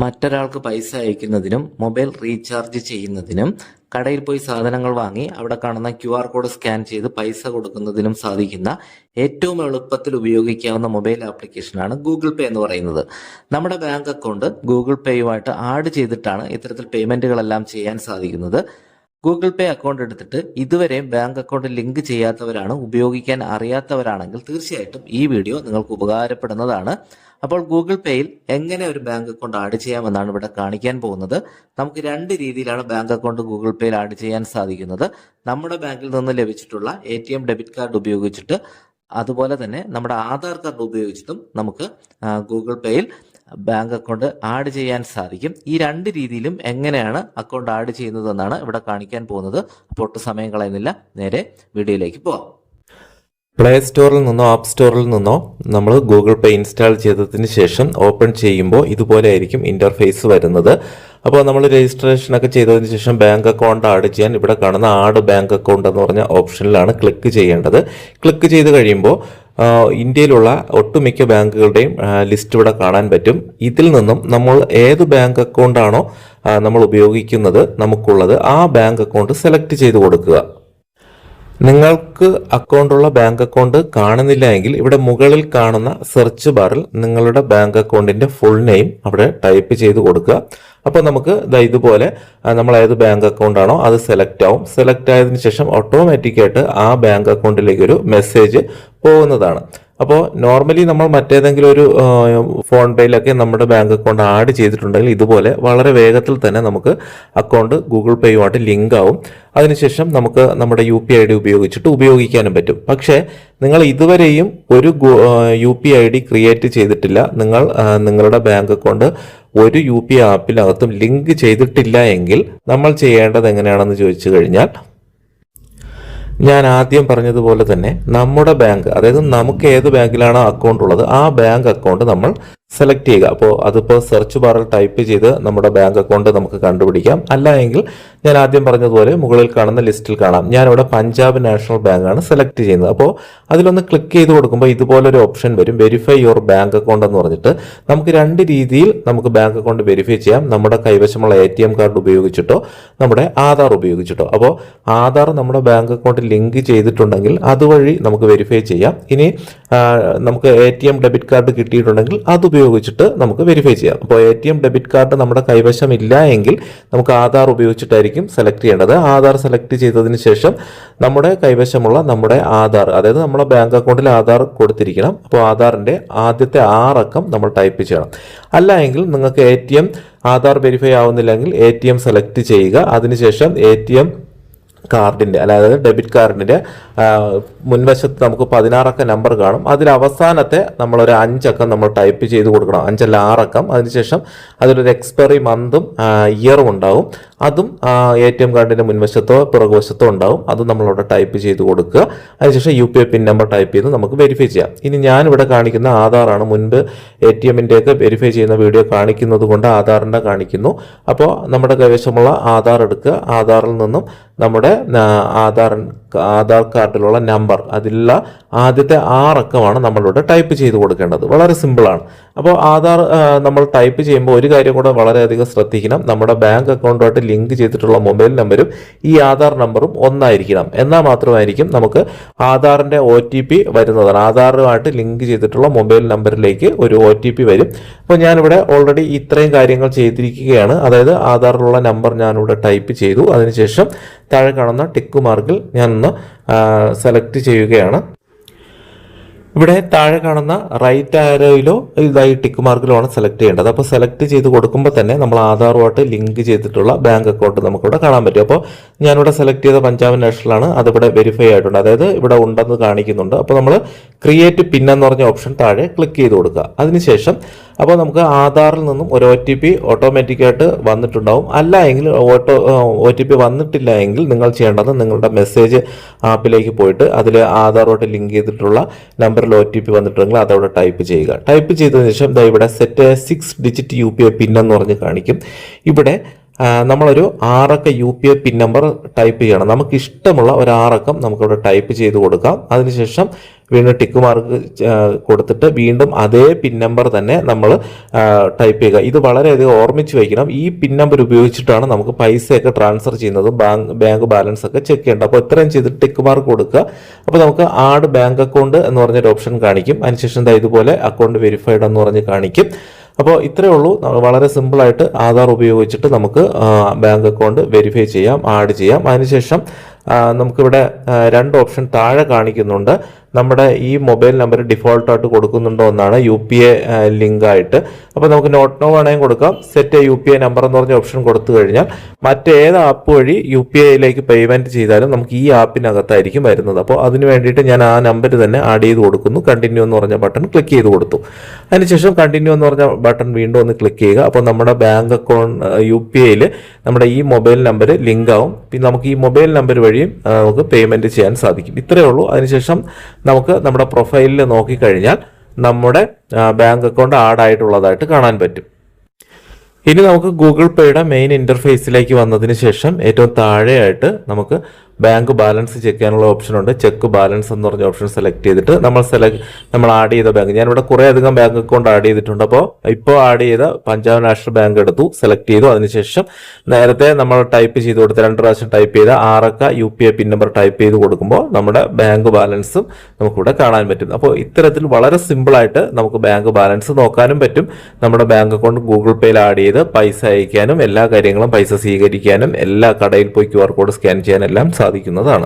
മറ്റൊരാൾക്ക് പൈസ അയക്കുന്നതിനും mobile recharge ചെയ്യുന്നതിനും കടയിൽ പോയി സാധനങ്ങൾ വാങ്ങി അവിടെ കാണുന്ന QR കോഡ് സ്കാൻ ചെയ്ത് പൈസ കൊടുക്കുന്നതിനും സാധിക്കുന്ന ഏറ്റവും എളുപ്പത്തിൽ ഉപയോഗിക്കാവുന്ന മൊബൈൽ ആപ്ലിക്കേഷനാണ് ഗൂഗിൾ പേ എന്ന് പറയുന്നത്. നമ്മുടെ ബാങ്ക് അക്കൗണ്ട് ഗൂഗിൾ പേയുമായിട്ട് ആഡ് ചെയ്തിട്ടാണ് ഇത്തരത്തിൽ പേയ്മെന്റുകളെല്ലാം ചെയ്യാൻ സാധിക്കുന്നത്. ഗൂഗിൾ പേ അക്കൗണ്ട് എടുത്തിട്ട് ഇതുവരെ ബാങ്ക് അക്കൗണ്ട് ലിങ്ക് ചെയ്യാത്തവരാണ്, ഉപയോഗിക്കാൻ അറിയാത്തവരാണെങ്കിൽ തീർച്ചയായിട്ടും ഈ വീഡിയോ നിങ്ങൾക്ക് ഉപകാരപ്പെടുന്നതാണ്. അപ്പോൾ ഗൂഗിൾ പേയിൽ എങ്ങനെ ഒരു ബാങ്ക് അക്കൗണ്ട് ആഡ് ചെയ്യാമെന്നാണ് ഇവിടെ കാണിക്കാൻ പോകുന്നത്. നമുക്ക് രണ്ട് രീതിയിലാണ് ബാങ്ക് അക്കൗണ്ട് ഗൂഗിൾ പേയിൽ ആഡ് ചെയ്യാൻ സാധിക്കുന്നത്. നമ്മുടെ ബാങ്കിൽ നിന്ന് ലഭിച്ചിട്ടുള്ള ATM ഡെബിറ്റ് കാർഡ് ഉപയോഗിച്ചിട്ട്, അതുപോലെ തന്നെ നമ്മുടെ ആധാർ കാർഡ് ഉപയോഗിച്ചിട്ടും നമുക്ക് ഗൂഗിൾ പേയിൽ ബാങ്ക് അക്കൗണ്ട് ആഡ് ചെയ്യാൻ സാധിക്കും. ഈ രണ്ട് രീതിയിലും എങ്ങനെയാണ് അക്കൗണ്ട് ആഡ് ചെയ്യുന്നതെന്നാണ് ഇവിടെ കാണിക്കാൻ പോകുന്നത്. അപ്പോൾ ഒട്ടും സമയം കളയുന്നില്ല, നേരെ വീഡിയോയിലേക്ക് പോവാം. പ്ലേ സ്റ്റോറിൽ നിന്നോ ആപ്പ് സ്റ്റോറിൽ നിന്നോ നമ്മൾ ഗൂഗിൾ പേ ഇൻസ്റ്റാൾ ചെയ്തതിന് ശേഷം ഓപ്പൺ ചെയ്യുമ്പോൾ ഇതുപോലെ ആയിരിക്കും ഇൻ്റർഫേസ് വരുന്നത്. അപ്പോൾ നമ്മൾ രജിസ്ട്രേഷനൊക്കെ ചെയ്തതിന് ശേഷം ബാങ്ക് അക്കൗണ്ട് ആഡ് ചെയ്യാൻ ഇവിടെ കാണുന്ന ആഡ് ബാങ്ക് അക്കൗണ്ട് എന്ന് പറഞ്ഞ ഓപ്ഷനിലാണ് ക്ലിക്ക് ചെയ്യേണ്ടത്. ക്ലിക്ക് ചെയ്ത് കഴിയുമ്പോൾ ഇന്ത്യയിലുള്ള ഒട്ടുമിക്ക ബാങ്കുകളുടെയും ലിസ്റ്റ് ഇവിടെ കാണാൻ പറ്റും. ഇതിൽ നിന്നും നമ്മൾ ഏത് ബാങ്ക് അക്കൗണ്ടാണോ നമ്മൾ ഉപയോഗിക്കുന്നത് നമുക്കുള്ളത് ആ ബാങ്ക് അക്കൗണ്ട് സെലക്ട് ചെയ്ത് കൊടുക്കുക. നിങ്ങൾക്ക് അക്കൗണ്ടുള്ള ബാങ്ക് അക്കൗണ്ട് കാണുന്നില്ല എങ്കിൽ ഇവിടെ മുകളിൽ കാണുന്ന സെർച്ച് ബാറിൽ നിങ്ങളുടെ ബാങ്ക് അക്കൗണ്ടിന്റെ ഫുൾ നെയിം അവിടെ ടൈപ്പ് ചെയ്ത് കൊടുക്കുക. അപ്പോൾ നമുക്ക് ഇതുപോലെ നമ്മൾ ഏത് ബാങ്ക് അക്കൗണ്ട് ആണോ അത് സെലക്ട് ആവും. സെലക്ട് ആയതിനു ശേഷം ഓട്ടോമാറ്റിക്കായിട്ട് ആ ബാങ്ക് അക്കൗണ്ടിലേക്ക് ഒരു മെസ്സേജ് പോകുന്നതാണ്. അപ്പോൾ നോർമലി നമ്മൾ മറ്റേതെങ്കിലും ഒരു ഫോൺ പേയിലൊക്കെ നമ്മുടെ ബാങ്ക് അക്കൗണ്ട് ആഡ് ചെയ്തിട്ടുണ്ടെങ്കിൽ ഇതുപോലെ വളരെ വേഗത്തിൽ തന്നെ നമുക്ക് അക്കൗണ്ട് ഗൂഗിൾ പേയുമായിട്ട് ലിങ്ക് ആവും. അതിനുശേഷം നമുക്ക് നമ്മുടെ UPI ID ഉപയോഗിച്ചിട്ട് ഉപയോഗിക്കാനും പറ്റും. പക്ഷേ നിങ്ങൾ ഇതുവരെയും ഒരു UPI ID ക്രിയേറ്റ് ചെയ്തിട്ടില്ല, നിങ്ങൾ നിങ്ങളുടെ ബാങ്ക് അക്കൗണ്ട് ഒരു UPI ആപ്പിനകത്തും ലിങ്ക് ചെയ്തിട്ടില്ല എങ്കിൽ നമ്മൾ ചെയ്യേണ്ടത് എങ്ങനെയാണെന്ന് ചോദിച്ചു കഴിഞ്ഞാൽ, ഞാൻ ആദ്യം പറഞ്ഞതുപോലെ തന്നെ നമ്മുടെ ബാങ്ക്, അതായത് നമുക്ക് ഏത് ബാങ്കിലാണോ അക്കൗണ്ട് ഉള്ളത് ആ ബാങ്ക് അക്കൗണ്ട് നമ്മൾ സെലക്ട് ചെയ്യുക. അപ്പോൾ അതിപ്പോൾ സെർച്ച് ബാറിൽ ടൈപ്പ് ചെയ്ത് നമ്മുടെ ബാങ്ക് അക്കൗണ്ട് നമുക്ക് കണ്ടുപിടിക്കാം. അല്ല എങ്കിൽ ഞാൻ ആദ്യം പറഞ്ഞതുപോലെ മുകളിൽ കാണുന്ന ലിസ്റ്റിൽ കാണാം. ഞാനിവിടെ പഞ്ചാബ് നാഷണൽ ബാങ്ക് ആണ് സെലക്ട് ചെയ്യുന്നത്. അപ്പോൾ അതിലൊന്ന് ക്ലിക്ക് ചെയ്ത് കൊടുക്കുമ്പോൾ ഇതുപോലൊരു ഓപ്ഷൻ വരും, വെരിഫൈ യുവർ ബാങ്ക് അക്കൗണ്ട് എന്ന് പറഞ്ഞിട്ട്. നമുക്ക് രണ്ട് രീതിയിൽ നമുക്ക് ബാങ്ക് അക്കൗണ്ട് വെരിഫൈ ചെയ്യാം. നമ്മുടെ കൈവശമുള്ള ATM കാർഡ് ഉപയോഗിച്ചിട്ടോ നമ്മുടെ ആധാർ ഉപയോഗിച്ചിട്ടോ. അപ്പോൾ ആധാർ നമ്മുടെ ബാങ്ക് അക്കൗണ്ട് ലിങ്ക് ചെയ്തിട്ടുണ്ടെങ്കിൽ അതുവഴി നമുക്ക് വെരിഫൈ ചെയ്യാം. ഇനി നമുക്ക് ATM ഡെബിറ്റ് കാർഡ് കിട്ടിയിട്ടുണ്ടെങ്കിൽ അത് ഉപയോഗിച്ചിട്ട് നമുക്ക് വെരിഫൈ ചെയ്യാം. അപ്പോൾ ATM ഡെബിറ്റ് കാർഡ് നമ്മുടെ കൈവശം ഇല്ല എങ്കിൽ നമുക്ക് ആധാർ ഉപയോഗിച്ചിട്ടായിരിക്കും സെലക്ട് ചെയ്യേണ്ടത്. ആധാർ സെലക്ട് ചെയ്തതിന് ശേഷം നമ്മുടെ കൈവശമുള്ള നമ്മുടെ ആധാർ, അതായത് നമ്മുടെ ബാങ്ക് അക്കൗണ്ടിൽ ആധാർ കൊടുത്തിരിക്കണം. അപ്പോൾ ആധാറിന്റെ ആദ്യത്തെ 6 അക്കം നമ്മൾ ടൈപ്പ് ചെയ്യണം. അല്ല എങ്കിൽ നിങ്ങൾക്ക് ആധാർ വെരിഫൈ ആവുന്നില്ലെങ്കിൽ ATM സെലക്ട് ചെയ്യുക. അതിനുശേഷം ATM കാർഡിന്റെ, അതായത് ഡെബിറ്റ് കാർഡിന്റെ മുൻവശത്ത് നമുക്ക് 16 അക്ക നമ്പർ കാണും. അതിൽ അവസാനത്തെ നമ്മളൊരു 5 അക്കം നമ്മൾ ടൈപ്പ് ചെയ്ത് കൊടുക്കണം. 5 അല്ല 6 അക്കം. അതിനുശേഷം അതിലൊരു എക്സ്പയറി മന്തും ഇയറും ഉണ്ടാവും. അതും ATM കാർഡിന്റെ മുൻവശത്തോ പിറകുവശത്തോ ഉണ്ടാവും. അതും നമ്മളവിടെ ടൈപ്പ് ചെയ്ത് കൊടുക്കുക. അതിനുശേഷം UPI പിൻ നമ്പർ ടൈപ്പ് ചെയ്ത് നമുക്ക് വെരിഫൈ ചെയ്യാം. ഇനി ഞാനിവിടെ കാണിക്കുന്ന ആധാറാണ്. മുൻപ് ATMന്റെ വെരിഫൈ ചെയ്യുന്ന വീഡിയോ കാണിക്കുന്നത് കൊണ്ട് ആധാറിന്റെ കാണിക്കുന്നു. അപ്പോൾ നമ്മുടെ കൈവശമുള്ള ആധാർ എടുക്കുക. ആധാറിൽ നിന്നും നമ്മുടെ ആധാർ കാർഡിലുള്ള നമ്പർ, അതിലുള്ള ആദ്യത്തെ 6 അക്കമാണ് നമ്മളിവിടെ ടൈപ്പ് ചെയ്ത് കൊടുക്കേണ്ടത്. വളരെ സിമ്പിളാണ്. അപ്പോൾ ആധാർ നമ്മൾ ടൈപ്പ് ചെയ്യുമ്പോൾ ഒരു കാര്യം കൂടെ വളരെയധികം ശ്രദ്ധിക്കണം. നമ്മുടെ ബാങ്ക് അക്കൗണ്ടുമായിട്ട് ലിങ്ക് ചെയ്തിട്ടുള്ള മൊബൈൽ നമ്പരും ഈ ആധാർ നമ്പറും ഒന്നായിരിക്കണം. എന്നാൽ മാത്രമായിരിക്കും നമുക്ക് ആധാറിന്റെ OTP വരുന്നതാണ്. ആധാറുമായിട്ട് ലിങ്ക് ചെയ്തിട്ടുള്ള മൊബൈൽ നമ്പറിലേക്ക് ഒരു OTP വരും. അപ്പോൾ ഞാനിവിടെ ഓൾറെഡി ഇത്രയും കാര്യങ്ങൾ ചെയ്തിരിക്കുകയാണ്. അതായത് ആധാറിലുള്ള നമ്പർ ഞാനിവിടെ ടൈപ്പ് ചെയ്തു. അതിനുശേഷം താഴെ കാണുന്ന ടിക്ക് മാർക്കിൽ ഞാനൊന്ന് സെലക്ട് ചെയ്യുകയാണ്. ഇവിടെ താഴെ കാണുന്ന റൈറ്റ് ആരോയിലോ ഇതായി ടിക്ക് മാർക്കിലോ ആണ് സെലക്ട് ചെയ്യേണ്ടത്. അപ്പോൾ സെലക്ട് ചെയ്ത് കൊടുക്കുമ്പോൾ തന്നെ നമ്മൾ ആധാറുമായിട്ട് ലിങ്ക് ചെയ്തിട്ടുള്ള ബാങ്ക് അക്കൗണ്ട് നമുക്കിവിടെ കാണാൻ പറ്റും. അപ്പോൾ ഞാനിവിടെ സെലക്ട് ചെയ്ത പഞ്ചാബ് നാഷണലാണ്. അതിവിടെ വെരിഫൈ ആയിട്ടുണ്ട്, അതായത് ഇവിടെ ഉണ്ടെന്ന് കാണിക്കുന്നുണ്ട്. അപ്പോൾ നമ്മൾ ക്രിയേറ്റ് പിൻ എന്ന് പറഞ്ഞ ഓപ്ഷൻ താഴെ ക്ലിക്ക് ചെയ്ത് കൊടുക്കുക. അതിനുശേഷം അപ്പോൾ നമുക്ക് ആധാറിൽ നിന്നും ഒരു OTP ഓട്ടോമാറ്റിക്കായിട്ട് വന്നിട്ടുണ്ടാവും. അല്ല എങ്കിൽ OTP വന്നിട്ടില്ല എങ്കിൽ നിങ്ങൾ ചെയ്യേണ്ടത് നിങ്ങളുടെ മെസ്സേജ് ആപ്പിലേക്ക് പോയിട്ട് അതിൽ ആധാറുമായിട്ട് ലിങ്ക് ചെയ്തിട്ടുള്ള നമ്പറിൽ OTP വന്നിട്ടുണ്ടെങ്കിൽ അതവിടെ ടൈപ്പ് ചെയ്യുക. ടൈപ്പ് ചെയ്തതിനു ശേഷം ഇവിടെ സെറ്റ് 6 ഡിജിറ്റ് UPI പിൻ എന്ന് പറഞ്ഞ് കാണിക്കും. ഇവിടെ നമ്മളൊരു 6 അക്ക UPI പിൻ നമ്പർ ടൈപ്പ് ചെയ്യണം. നമുക്ക് ഇഷ്ടമുള്ള ഒരു 6 അക്കം നമുക്കിവിടെ ടൈപ്പ് ചെയ്ത് കൊടുക്കാം. അതിനുശേഷം വീണ്ടും ടിക്ക് മാർക്ക് കൊടുത്തിട്ട് വീണ്ടും അതേ പിൻ നമ്പർ തന്നെ നമ്മൾ ടൈപ്പ് ചെയ്യുക. ഇത് വളരെയധികം ഓർമ്മിച്ച് വയ്ക്കണം. ഈ പിൻ നമ്പർ ഉപയോഗിച്ചിട്ടാണ് നമുക്ക് പൈസയൊക്കെ ട്രാൻസ്ഫർ ചെയ്യുന്നതും ബാങ്ക് ബാലൻസ് ഒക്കെ ചെക്ക് ചെയ്യേണ്ടത്. അപ്പോൾ ഇത്രയും ചെയ്തിട്ട് ടിക്ക് മാർക്ക് കൊടുക്കുക. അപ്പോൾ നമുക്ക് ആഡ് ബാങ്ക് അക്കൗണ്ട് എന്ന് പറഞ്ഞൊരു ഓപ്ഷൻ കാണിക്കും. അതിനുശേഷം ഇതുപോലെ അക്കൗണ്ട് വെരിഫൈഡ് എന്ന് പറഞ്ഞ് കാണിക്കും. അപ്പോൾ ഇത്രയേ ഉള്ളൂ. വളരെ സിമ്പിളായിട്ട് ആധാർ ഉപയോഗിച്ചിട്ട് നമുക്ക് ബാങ്ക് അക്കൗണ്ട് വെരിഫൈ ചെയ്യാം, ആഡ് ചെയ്യാം. അതിനുശേഷം നമുക്കിവിടെ 2 ഓപ്ഷൻ താഴെ കാണിക്കുന്നുണ്ട്. നമ്മുടെ ഈ മൊബൈൽ നമ്പർ ഡിഫോൾട്ടായിട്ട് കൊടുക്കുന്നുണ്ടോ എന്നാണ് UPI ലിങ്കായിട്ട്. അപ്പോൾ നമുക്ക് നോട്ട് നോ വേണമെങ്കിൽ കൊടുക്കാം. സെറ്റ് UPI നമ്പർ എന്ന് പറഞ്ഞ ഓപ്ഷൻ കൊടുത്തു കഴിഞ്ഞാൽ മറ്റേത് ആപ്പ് വഴി UPIയിലേക്ക് പേയ്മെൻറ്റ് ചെയ്താലും നമുക്ക് ഈ ആപ്പിനകത്തായിരിക്കും വരുന്നത്. അപ്പോൾ അതിന് വേണ്ടിയിട്ട് ഞാൻ ആ നമ്പർ തന്നെ ആഡ് ചെയ്ത് കൊടുക്കുന്നു. കണ്ടിന്യൂ എന്ന് പറഞ്ഞ ബട്ടൺ ക്ലിക്ക് ചെയ്ത് കൊടുത്തു. അതിനുശേഷം കണ്ടിന്യൂ എന്ന് പറഞ്ഞ ബട്ടൺ വീണ്ടും ഒന്ന് ക്ലിക്ക് ചെയ്യുക. അപ്പോൾ നമ്മുടെ ബാങ്ക് അക്കൗണ്ട് UPIയിൽ നമ്മുടെ ഈ മൊബൈൽ നമ്പർ ലിങ്ക് ആവും. പിന്നെ നമുക്ക് ഈ മൊബൈൽ നമ്പർ വഴിയും നമുക്ക് പേയ്മെൻറ്റ് ചെയ്യാൻ സാധിക്കും. ഇത്രയേ ഉള്ളൂ. അതിനുശേഷം നമുക്ക് നമ്മുടെ പ്രൊഫൈലിൽ നോക്കിക്കഴിഞ്ഞാൽ നമ്മുടെ ബാങ്ക് അക്കൗണ്ട് ആഡ് ആയിട്ടുള്ളതായിട്ട് കാണാൻ പറ്റും. ഇനി നമുക്ക് ഗൂഗിൾ പേയുടെ മെയിൻ ഇന്റർഫേസിലേക്ക് വന്നതിന് ശേഷം ഏറ്റവും താഴെയായിട്ട് നമുക്ക് ബാങ്ക് ബാലൻസ് ചെക്ക് ചെയ്യാനുള്ള ഓപ്ഷൻ ഉണ്ട്. ചെക്ക് ബാലൻസ് എന്ന് പറഞ്ഞ ഓപ്ഷൻ സെലക്ട് ചെയ്തിട്ട് നമ്മൾ ആഡ് ചെയ്ത ബാങ്ക്, ഞാനിവിടെ കുറേ അധികം ബാങ്ക് അക്കൗണ്ട് ആഡ് ചെയ്തിട്ടുണ്ട്. അപ്പോൾ ഇപ്പോൾ ആഡ് ചെയ്ത പഞ്ചാബ് നാഷണൽ ബാങ്ക് എടുത്തു, സെലക്ട് ചെയ്തു. അതിനുശേഷം നേരത്തെ നമ്മൾ ടൈപ്പ് ചെയ്ത് കൊടുത്ത 2 പ്രാവശ്യം ടൈപ്പ് ചെയ്ത 6 അക്ക UPI പിൻ നമ്പർ ടൈപ്പ് ചെയ്ത് കൊടുക്കുമ്പോൾ നമ്മുടെ ബാങ്ക് ബാലൻസും നമുക്കിവിടെ കാണാൻ പറ്റും. അപ്പോൾ ഇത്തരത്തിൽ വളരെ സിമ്പിളായിട്ട് നമുക്ക് ബാങ്ക് ബാലൻസ് നോക്കാനും പറ്റും. നമ്മുടെ ബാങ്ക് അക്കൗണ്ട് ഗൂഗിൾ പേയിൽ ആഡ് ചെയ്ത് പൈസ അയക്കാനും എല്ലാ കാര്യങ്ങളും, പൈസ സ്വീകരിക്കാനും, എല്ലാ കടയിൽ പോയി QR കോഡ് സ്കാൻ ചെയ്യാനും എല്ലാം സാധിക്കുന്നതാണ്.